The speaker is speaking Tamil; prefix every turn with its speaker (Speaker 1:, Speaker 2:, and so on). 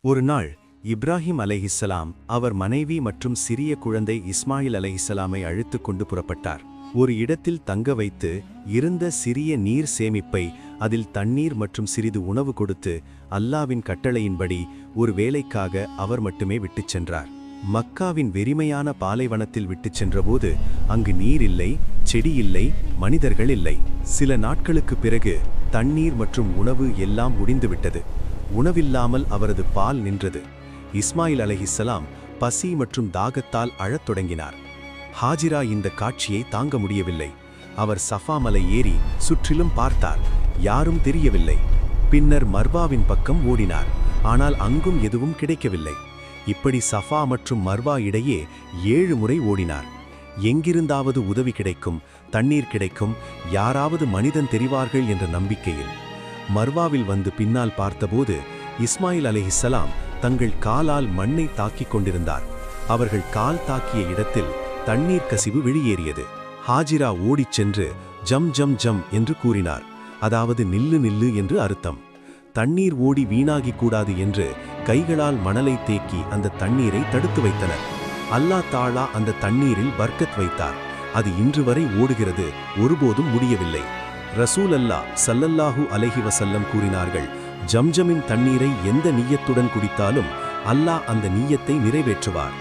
Speaker 1: ஒரு நாள் இப்ராஹிம் அலைஹிஸ்ஸலாம் அவர் மனைவி மற்றும் சிறிய குழந்தை இஸ்மாயில் அலைஹிஸ்ஸலாமை அழைத்துக் கொண்டு புறப்பட்டார். ஒரு இடத்தில் தங்க வைத்து இருந்த சிறிய நீர் சேமிப்பை, அதில் தண்ணீர் மற்றும் சிறிது உணவு கொடுத்து அல்லாவின் கட்டளையின்படி ஒரு வேலைக்காக அவர் மட்டுமே விட்டுச் சென்றார். மக்காவின் வெறிமையான பாலைவனத்தில் விட்டுச் சென்றபோது அங்கு நீர் இல்லை, செடி இல்லை, மனிதர்கள் இல்லை. சில நாட்களுக்கு பிறகு தண்ணீர் மற்றும் உணவு எல்லாம் முடிந்துவிட்டது. உணவில்லாமல் அவரது பால் நின்றது. இஸ்மாயில் அலைஹிஸ்ஸலாம் பசி மற்றும் தாகத்தால் அழத் தொடங்கினார். ஹாஜிரா இந்த காட்சியை தாங்க முடியவில்லை. அவர் சஃபா மலை ஏறி சுற்றிலும் பார்த்தார். யாரும் தெரியவில்லை. பின்னர் மர்வாவின் பக்கம் ஓடினார். ஆனால் அங்கும் எதுவும் கிடைக்கவில்லை. இப்படி சஃபா மற்றும் மர்வா இடையே 7 முறை ஓடினார். எங்கிருந்தாவது உதவி கிடைக்கும், தண்ணீர் கிடைக்கும், யாராவது மனிதன் தெரிவார்கள் என்ற நம்பிக்கையில். மர்வாவில் வந்து பின்னால் பார்த்தபோது இஸ்மாயில் அலைஹிஸ்ஸலாம் தங்கள் காலால் மண்ணை தாக்கிக் கொண்டிருந்தார். அவர்கள் கால் தாக்கிய இடத்தில் தண்ணீர் கசிவு வெளியேறியது. ஹாஜிரா ஓடிச் சென்று ஜம் ஜம் ஜம் என்று கூறினார். அதாவது நில்லு நில்லு என்று அர்த்தம். தண்ணீர் ஓடி வீணாகிக் கூடாது என்று கைகளால் மணலை தேக்கி அந்த தண்ணீரை தடுத்து வைத்தனர். அல்லாஹ் தஆலா அந்த தண்ணீரில் பர்க்கத் வைத்தார். அது இன்று வரை ஓடுகிறது, ஒருபோதும் முடியவில்லை. ரசூல் அல்லாஹ் ஸல்லல்லாஹு அலைஹி வஸல்லம் கூறினார்கள், ஜம்ஜமின் தண்ணீரை எந்த நிய்யத்துடன் குடித்தாலும் அல்லாஹ் அந்த நிய்யத்தை நிறைவேற்றுவார்.